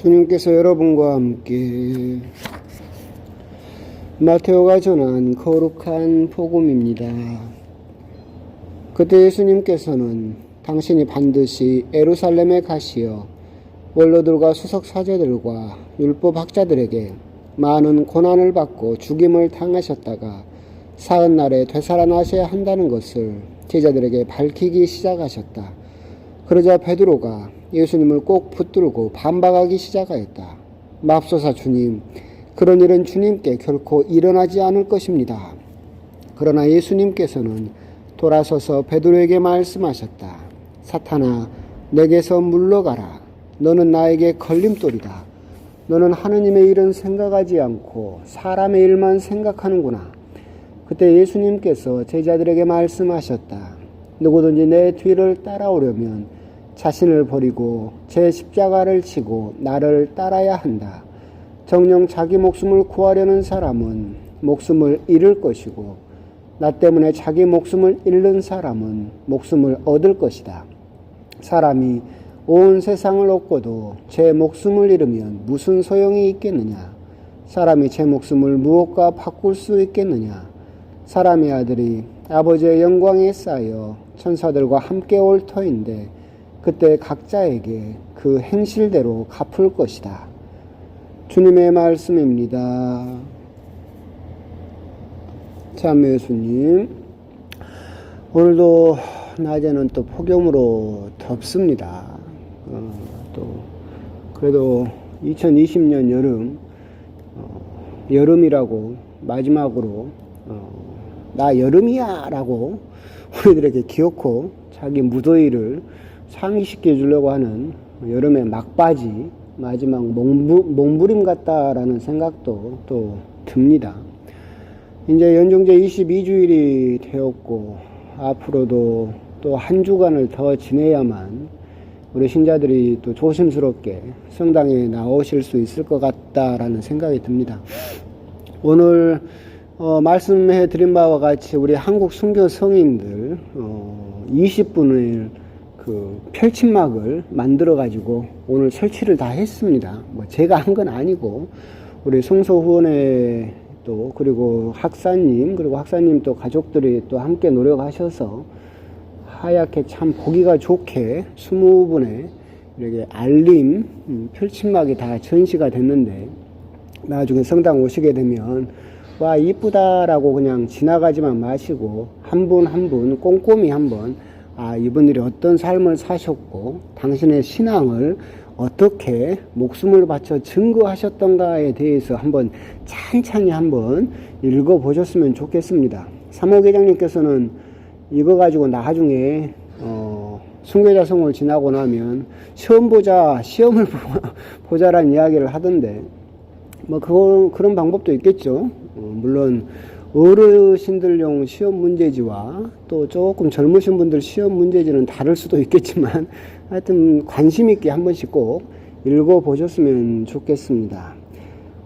주님께서 여러분과 함께 마테오가 전한 거룩한 복음입니다. 그때 예수님께서는 당신이 반드시 예루살렘에 가시어 원로들과 수석사제들과 율법학자들에게 많은 고난을 받고 죽임을 당하셨다가 사흘날에 되살아나셔야 한다는 것을 제자들에게 밝히기 시작하셨다. 그러자 베드로가 예수님을 꼭 붙들고 반박하기 시작하였다. 맙소사 주님, 그런 일은 주님께 결코 일어나지 않을 것입니다. 그러나 예수님께서는 돌아서서 베드로에게 말씀하셨다. 사탄아, 내게서 물러가라. 너는 나에게 걸림돌이다. 너는 하느님의 일은 생각하지 않고 사람의 일만 생각하는구나. 그때 예수님께서 제자들에게 말씀하셨다. 누구든지 내 뒤를 따라오려면 자신을 버리고 제 십자가를 지고 나를 따라야 한다. 정녕 자기 목숨을 구하려는 사람은 목숨을 잃을 것이고 나 때문에 자기 목숨을 잃는 사람은 목숨을 얻을 것이다. 사람이 온 세상을 얻고도 제 목숨을 잃으면 무슨 소용이 있겠느냐? 사람이 제 목숨을 무엇과 바꿀 수 있겠느냐? 사람의 아들이 아버지의 영광에 쌓여 천사들과 함께 올 터인데 그때 각자에게 그 행실대로 갚을 것이다. 주님의 말씀입니다. 참여 예수님, 오늘도 낮에는 또 폭염으로 덥습니다. 또 그래도 2020년 여름이라고 마지막으로 나 여름이야 라고 우리들에게 기어코 자기 무더위를 상기시켜 주려고 하는 여름의 막바지 마지막 몸부림 같다라는 생각도 또 듭니다. 이제 연중제 22주일이 되었고 앞으로도 또 한 주간을 더 지내야만 우리 신자들이 또 조심스럽게 성당에 나오실 수 있을 것 같다라는 생각이 듭니다. 오늘 말씀해 드린 바와 같이 우리 한국 순교 성인들 20분을 그 펼침막을 만들어 가지고 오늘 설치를 다 했습니다. 뭐 제가 한 건 아니고 우리 송소후원회 또 그리고 학사님 그리고 학사님 또 가족들이 또 함께 노력하셔서 하얗게 참 보기가 좋게 20분의 이렇게 알림 펼침막이 다 전시가 됐는데 나중에 성당 오시게 되면 와 이쁘다라고 그냥 지나가지만 마시고 한 분 한 분 꼼꼼히 한번 이분들이 어떤 삶을 사셨고 당신의 신앙을 어떻게 목숨을 바쳐 증거하셨던가에 대해서 한번 찬찬히 한번 읽어보셨으면 좋겠습니다. 사모회장님께서는 이거 가지고 나중에 순교자 성을 지나고 나면 시험을 보자라는 이야기를 하던데 뭐 그런 방법도 있겠죠. 물론 어르신들용 시험 문제지와 또 조금 젊으신 분들 시험 문제지는 다를 수도 있겠지만 하여튼 관심 있게 한 번씩 꼭 읽어보셨으면 좋겠습니다.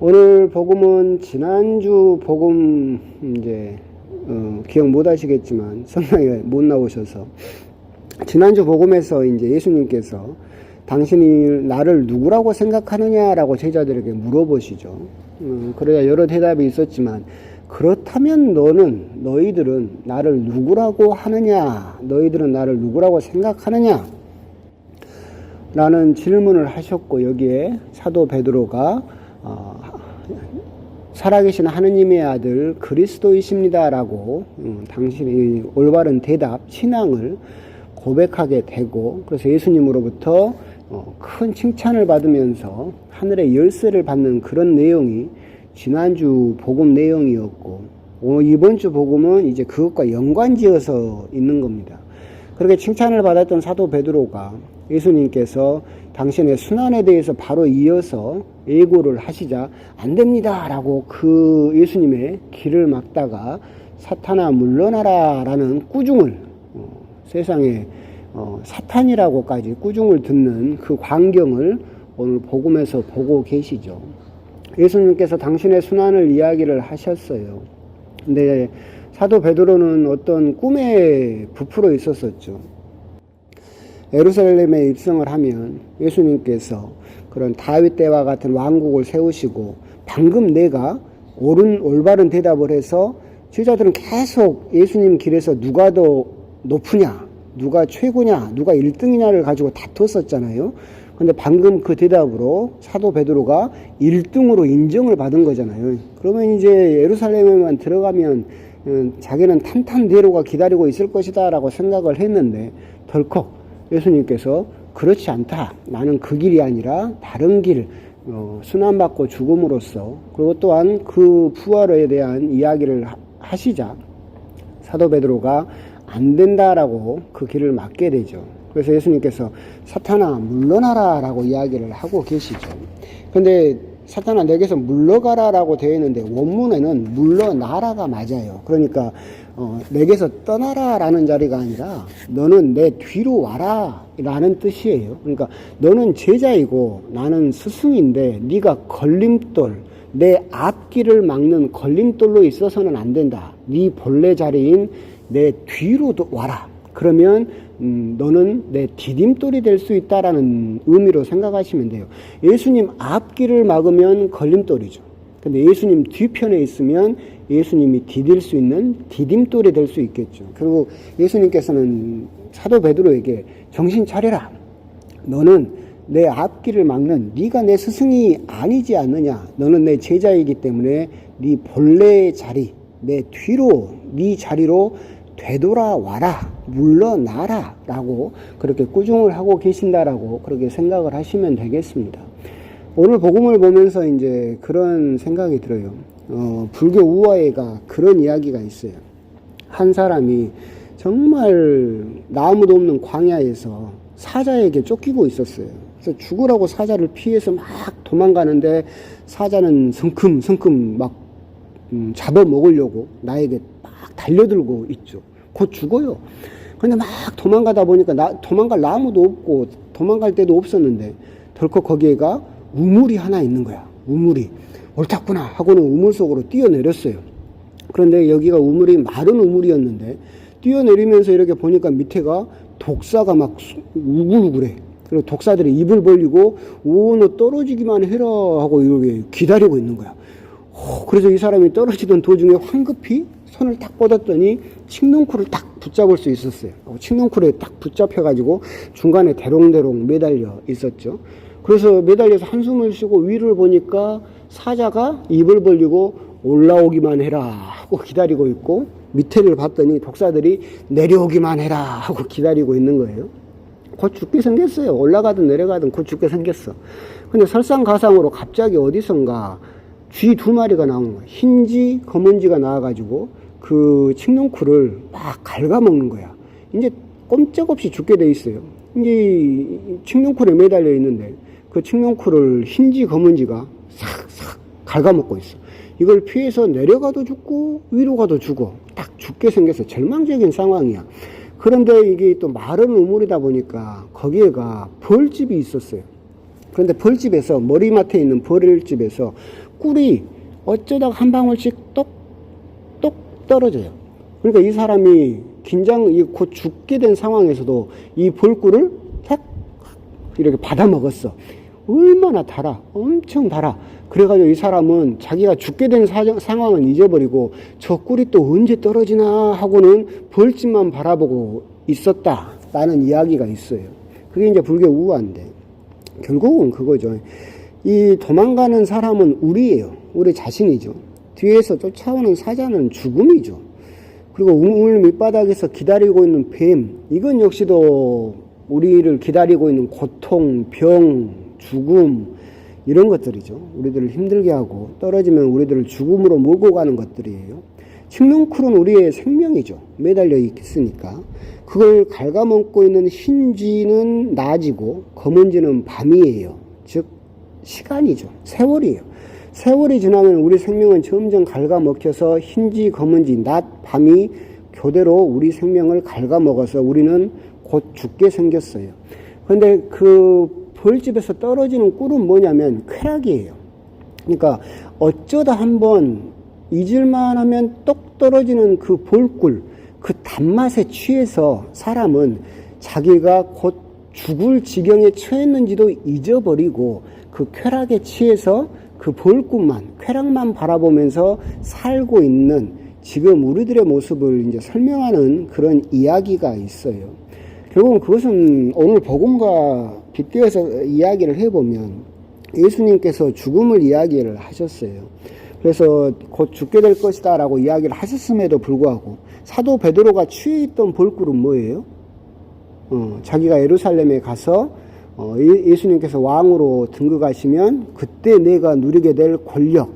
오늘 복음은 지난주 복음 이제 기억 못 하시겠지만 성당에 못 나오셔서 지난주 복음에서 이제 예수님께서 당신이 나를 누구라고 생각하느냐라고 제자들에게 물어보시죠. 그래야 여러 대답이 있었지만 그렇다면 너희들은 나를 누구라고 하느냐? 너희들은 나를 누구라고 생각하느냐? 라는 질문을 하셨고 여기에 사도 베드로가 살아계신 하느님의 아들 그리스도이십니다라고 당신의 올바른 대답, 신앙을 고백하게 되고 그래서 예수님으로부터 큰 칭찬을 받으면서 하늘의 열쇠를 받는 그런 내용이 지난주 복음 내용이었고 이번 주 복음은 이제 그것과 연관지어서 있는 겁니다. 그렇게 칭찬을 받았던 사도 베드로가 예수님께서 당신의 순환에 대해서 바로 이어서 예고를 하시자 안 됩니다 라고 그 예수님의 길을 막다가 사탄아 물러나라 라는 꾸중을 세상에 사탄이라고까지 꾸중을 듣는 그 광경을 오늘 복음에서 보고 계시죠. 예수님께서 당신의 순환을 이야기를 하셨어요. 근데 사도 베드로는 어떤 꿈에 부풀어 있었었죠. 예루살렘에 입성을 하면 예수님께서 그런 다윗 때와 같은 왕국을 세우시고 방금 내가 올바른 대답을 해서 제자들은 계속 예수님 길에서 누가 더 높으냐, 누가 최고냐, 누가 1등이냐를 가지고 다퉜었잖아요. 근데 방금 그 대답으로 사도 베드로가 1등으로 인정을 받은 거잖아요. 그러면 이제 예루살렘에만 들어가면 자기는 탄탄대로가 기다리고 있을 것이다 라고 생각을 했는데 덜컥 예수님께서 그렇지 않다. 나는 그 길이 아니라 다른 길, 순환받고 죽음으로써, 그리고 또한 그 부활에 대한 이야기를 하시자 사도 베드로가 안 된다라고 그 길을 막게 되죠. 그래서 예수님께서 사탄아 물러나라 라고 이야기를 하고 계시죠. 근데 사탄아 내게서 물러가라 라고 되어 있는데 원문에는 물러나라가 맞아요. 그러니까 내게서 떠나라 라는 자리가 아니라 너는 내 뒤로 와라 라는 뜻이에요. 그러니까 너는 제자이고 나는 스승인데 네가 걸림돌, 내 앞길을 막는 걸림돌로 있어서는 안 된다. 네 본래 자리인 내 뒤로 와라. 그러면 너는 내 디딤돌이 될 수 있다라는 의미로 생각하시면 돼요. 예수님 앞길을 막으면 걸림돌이죠. 근데 예수님 뒤편에 있으면 예수님이 디딜 수 있는 디딤돌이 될 수 있겠죠. 그리고 예수님께서는 사도 베드로에게 정신 차려라. 너는 내 앞길을 막는 네가 내 스승이 아니지 않느냐. 너는 내 제자이기 때문에 네 본래의 자리, 내 뒤로, 네 자리로 되돌아와라, 물러나라 라고 그렇게 꾸중을 하고 계신다라고 그렇게 생각을 하시면 되겠습니다. 오늘 복음을 보면서 이제 그런 생각이 들어요. 불교 우화에가 그런 이야기가 있어요. 한 사람이 정말 아무도 없는 광야에서 사자에게 쫓기고 있었어요. 그래서 죽으라고 사자를 피해서 막 도망가는데 사자는 성큼성큼 막 잡아먹으려고 나에게 막 달려들고 있죠. 곧 죽어요. 근데 막 도망가다 보니까 도망갈 나무도 없고 도망갈 데도 없었는데 덜컥 거기에가 우물이 하나 있는 거야. 우물이 옳았구나 하고는 우물 속으로 뛰어내렸어요. 그런데 여기가 우물이 마른 우물이었는데 뛰어내리면서 이렇게 보니까 밑에가 독사가 막 우글우글해. 그리고 독사들이 입을 벌리고 너 떨어지기만 해라 하고 이렇게 기다리고 있는 거야. 그래서 이 사람이 떨어지던 도중에 황급히 손을 딱 뻗었더니 칡넝쿨을 딱 붙잡을 수 있었어요. 칡넝쿨에 딱 붙잡혀가지고 중간에 대롱대롱 매달려 있었죠. 그래서 매달려서 한숨을 쉬고 위를 보니까 사자가 입을 벌리고 올라오기만 해라 하고 기다리고 있고, 밑에를 봤더니 독사들이 내려오기만 해라 하고 기다리고 있는 거예요. 곧 죽게 생겼어요. 올라가든 내려가든 곧 죽게 생겼어. 근데 설상가상으로 갑자기 어디선가 쥐 2마리가 나오는 거야. 흰쥐, 검은쥐가 나와가지고 그 칡넝쿨을 막 갉아먹는 거야. 이제 꼼짝없이 죽게 돼 있어요. 이제 칡넝쿨에 매달려 있는데 그 칡넝쿨을 흰쥐, 검은쥐가 싹싹 갉아먹고 있어. 이걸 피해서 내려가도 죽고 위로 가도 죽어. 딱 죽게 생겨서 절망적인 상황이야. 그런데 이게 또 마른 우물이다 보니까 거기에가 벌집이 있었어요. 그런데 벌집에서, 머리맡에 있는 벌집에서 꿀이 어쩌다가 한 방울씩 똑똑 떨어져요. 그러니까 이 사람이 곧 죽게 된 상황에서도 이 벌꿀을 탁 이렇게 받아 먹었어. 얼마나 달아. 엄청 달아. 그래가지고 이 사람은 자기가 죽게 된 상황은 잊어버리고 저 꿀이 또 언제 떨어지나 하고는 벌집만 바라보고 있었다라는 이야기가 있어요. 그게 이제 불교 우화인데 결국은 그거죠. 이 도망가는 사람은 우리예요. 우리 자신이죠. 뒤에서 쫓아오는 사자는 죽음이죠. 그리고 우물 밑바닥에서 기다리고 있는 뱀, 이건 역시도 우리를 기다리고 있는 고통, 병, 죽음, 이런 것들이죠. 우리들을 힘들게 하고 떨어지면 우리들을 죽음으로 몰고 가는 것들이에요. 칡넝쿨은 우리의 생명이죠. 매달려 있으니까. 그걸 갉아먹고 있는 흰쥐는 낮이고 검은쥐는 밤이에요. 즉 시간이죠. 세월이에요. 세월이 지나면 우리 생명은 점점 갉아먹혀서 흰쥐, 검은쥐, 낮, 밤이 교대로 우리 생명을 갉아먹어서 우리는 곧 죽게 생겼어요. 그런데 그 벌집에서 떨어지는 꿀은 뭐냐면 쾌락이에요. 그러니까 어쩌다 한번 잊을만 하면 똑 떨어지는 그 벌꿀, 그 단맛에 취해서 사람은 자기가 곧 죽을 지경에 처했는지도 잊어버리고 그 쾌락에 취해서 그 볼꿈만, 쾌락만 바라보면서 살고 있는 지금 우리들의 모습을 이제 설명하는 그런 이야기가 있어요. 결국은 그것은 오늘 복음과 빗대어서 이야기를 해보면 예수님께서 죽음을 이야기를 하셨어요. 그래서 곧 죽게 될 것이다 라고 이야기를 하셨음에도 불구하고 사도 베드로가 취해 있던 볼꿀은 뭐예요? 자기가 예루살렘에 가서 예수님께서 왕으로 등극하시면 그때 내가 누리게 될 권력,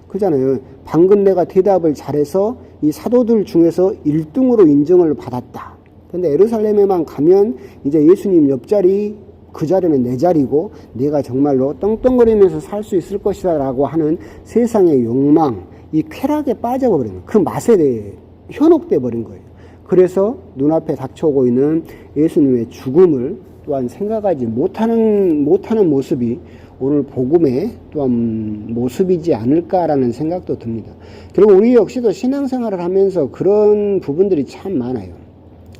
그잖아요. 방금 내가 대답을 잘해서 이 사도들 중에서 1등으로 인정을 받았다. 근데 예루살렘에만 가면 이제 예수님 옆자리, 그 자리는 내 자리고 내가 정말로 떵떵거리면서 살 수 있을 것이다 라고 하는 세상의 욕망, 이 쾌락에 빠져버린 거예요. 그 맛에 대해 현혹돼 버린 거예요. 그래서 눈앞에 닥쳐오고 있는 예수님의 죽음을 또한 생각하지 못하는 모습이 오늘 복음의 또한 모습이지 않을까라는 생각도 듭니다. 그리고 우리 역시도 신앙생활을 하면서 그런 부분들이 참 많아요.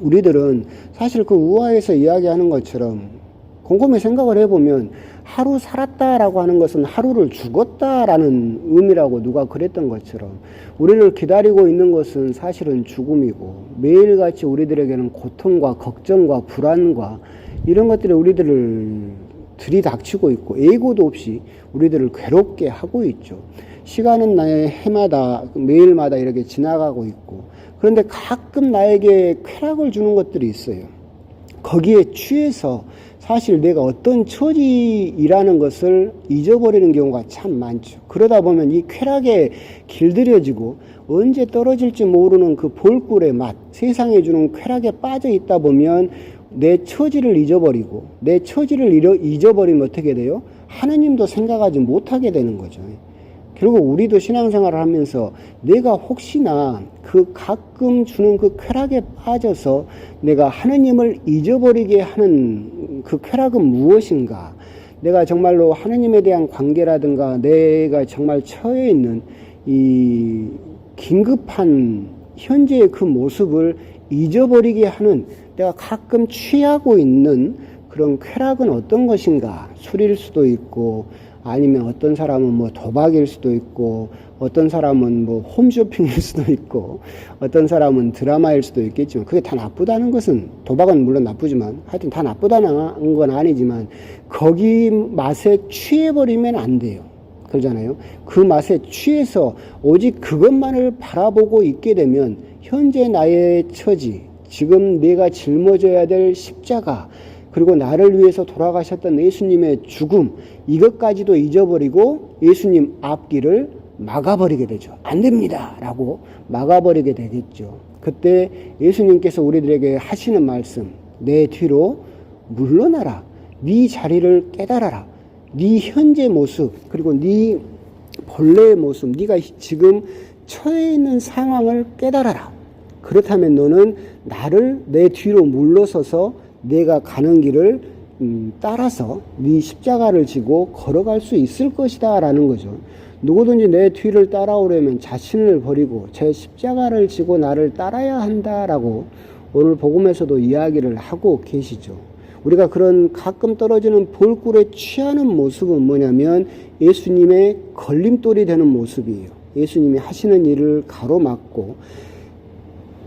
우리들은 사실 그 우화에서 이야기하는 것처럼 곰곰이 생각을 해보면 하루 살았다라고 하는 것은 하루를 죽었다라는 의미라고 누가 그랬던 것처럼 우리를 기다리고 있는 것은 사실은 죽음이고 매일같이 우리들에게는 고통과 걱정과 불안과 이런 것들이 우리들을 들이닥치고 있고 예고도 없이 우리들을 괴롭게 하고 있죠. 시간은 나의 해마다 매일마다 이렇게 지나가고 있고 그런데 가끔 나에게 쾌락을 주는 것들이 있어요. 거기에 취해서 사실 내가 어떤 처지이라는 것을 잊어버리는 경우가 참 많죠. 그러다 보면 이 쾌락에 길들여지고 언제 떨어질지 모르는 그 볼꿀의 맛, 세상에 주는 쾌락에 빠져 있다 보면 내 처지를 잊어버리고 내 처지를 잊어버리면 어떻게 돼요? 하느님도 생각하지 못하게 되는 거죠. 결국 우리도 신앙생활을 하면서 내가 혹시나 그 가끔 주는 그 쾌락에 빠져서 내가 하느님을 잊어버리게 하는 그 쾌락은 무엇인가? 내가 정말로 하느님에 대한 관계라든가 내가 정말 처해 있는 이 긴급한 현재의 그 모습을 잊어버리게 하는 내가 가끔 취하고 있는 그런 쾌락은 어떤 것인가? 술일 수도 있고 아니면 어떤 사람은 뭐 도박일 수도 있고 어떤 사람은 뭐 홈쇼핑일 수도 있고 어떤 사람은 드라마일 수도 있겠지만 그게 다 나쁘다는 것은 도박은 물론 나쁘지만 하여튼 다 나쁘다는 건 아니지만 거기 맛에 취해버리면 안 돼요. 그러잖아요. 그 맛에 취해서 오직 그것만을 바라보고 있게 되면 현재 나의 처지 지금 내가 짊어져야 될 십자가 그리고 나를 위해서 돌아가셨던 예수님의 죽음 이것까지도 잊어버리고 예수님 앞길을 막아버리게 되죠. 안 됩니다 라고 막아버리게 되겠죠. 그때 예수님께서 우리들에게 하시는 말씀 내 뒤로 물러나라. 네 자리를 깨달아라. 네 현재 모습 그리고 네 본래의 모습 네가 지금 처해 있는 상황을 깨달아라. 그렇다면 너는 나를 내 뒤로 물러서서 내가 가는 길을 따라서 네 십자가를 지고 걸어갈 수 있을 것이다 라는 거죠. 누구든지 내 뒤를 따라오려면 자신을 버리고 제 십자가를 지고 나를 따라야 한다라고 오늘 복음에서도 이야기를 하고 계시죠. 우리가 그런 가끔 떨어지는 볼꿀에 취하는 모습은 뭐냐면 예수님의 걸림돌이 되는 모습이에요. 예수님이 하시는 일을 가로막고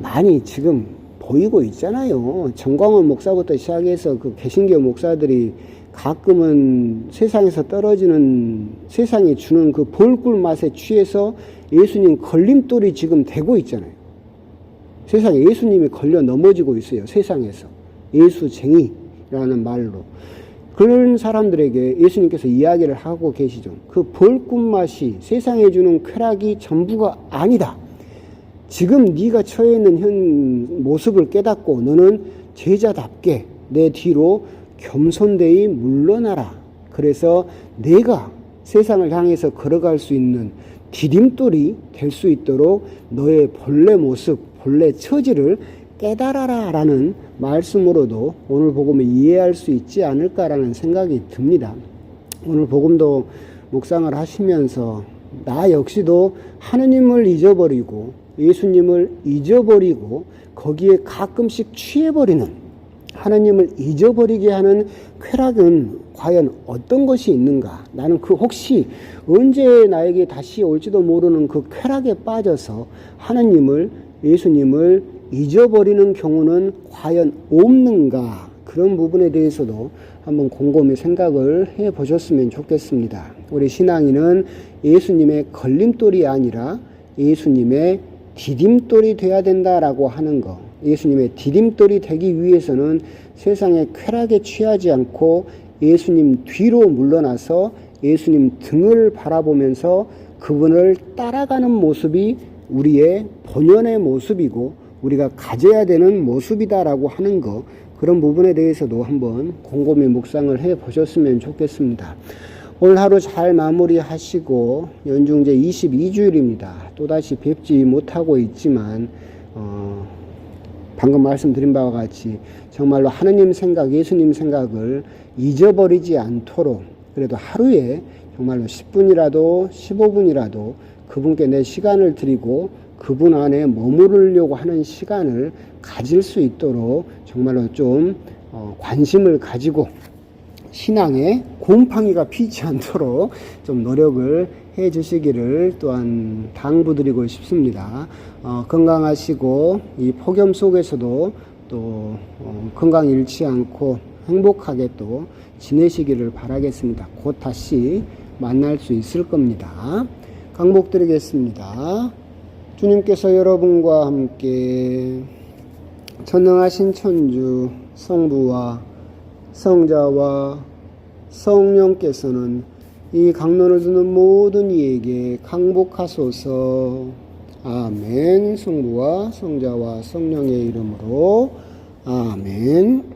많이 지금 보이고 있잖아요. 정광훈 목사부터 시작해서 그 개신교 목사들이 가끔은 세상에서 떨어지는 세상이 주는 그 볼꿀 맛에 취해서 예수님 걸림돌이 지금 되고 있잖아요. 세상에 예수님이 걸려 넘어지고 있어요. 세상에서 예수쟁이라는 말로 그런 사람들에게 예수님께서 이야기를 하고 계시죠. 그 볼꿀 맛이 세상에 주는 쾌락이 전부가 아니다. 지금 네가 처해 있는 현 모습을 깨닫고 너는 제자답게 내 뒤로 겸손되이 물러나라. 그래서 내가 세상을 향해서 걸어갈 수 있는 디딤돌이 될 수 있도록 너의 본래 모습, 본래 처지를 깨달아라 라는 말씀으로도 오늘 복음을 이해할 수 있지 않을까라는 생각이 듭니다. 오늘 복음도 묵상을 하시면서 나 역시도 하느님을 잊어버리고 예수님을 잊어버리고 거기에 가끔씩 취해버리는 하나님을 잊어버리게 하는 쾌락은 과연 어떤 것이 있는가? 나는 혹시 언제 나에게 다시 올지도 모르는 그 쾌락에 빠져서 하나님을, 예수님을 잊어버리는 경우는 과연 없는가? 그런 부분에 대해서도 한번 곰곰이 생각을 해 보셨으면 좋겠습니다. 우리 신앙인은 예수님의 걸림돌이 아니라 예수님의 디딤돌이 돼야 된다라고 하는 것. 예수님의 디딤돌이 되기 위해서는 세상의 쾌락에 취하지 않고 예수님 뒤로 물러나서 예수님 등을 바라보면서 그분을 따라가는 모습이 우리의 본연의 모습이고 우리가 가져야 되는 모습이다라고 하는 것, 그런 부분에 대해서도 한번 곰곰이 묵상을 해 보셨으면 좋겠습니다. 오늘 하루 잘 마무리하시고 연중제 22주일입니다. 또다시 뵙지 못하고 있지만 방금 말씀드린 바와 같이 정말로 하느님 생각, 예수님 생각을 잊어버리지 않도록 그래도 하루에 정말로 10분이라도 15분이라도 그분께 내 시간을 드리고 그분 안에 머무르려고 하는 시간을 가질 수 있도록 정말로 좀 관심을 가지고 신앙에 곰팡이가 피지 않도록 좀 노력을 해 주시기를 또한 당부드리고 싶습니다. 건강하시고 이 폭염 속에서도 또 건강 잃지 않고 행복하게 또 지내시기를 바라겠습니다. 곧 다시 만날 수 있을 겁니다. 강복드리겠습니다. 주님께서 여러분과 함께 전능하신 천주 성부와 성자와 성령께서는 이 강론을 듣는 모든 이에게 강복하소서. 아멘. 성부와 성자와 성령의 이름으로 아멘.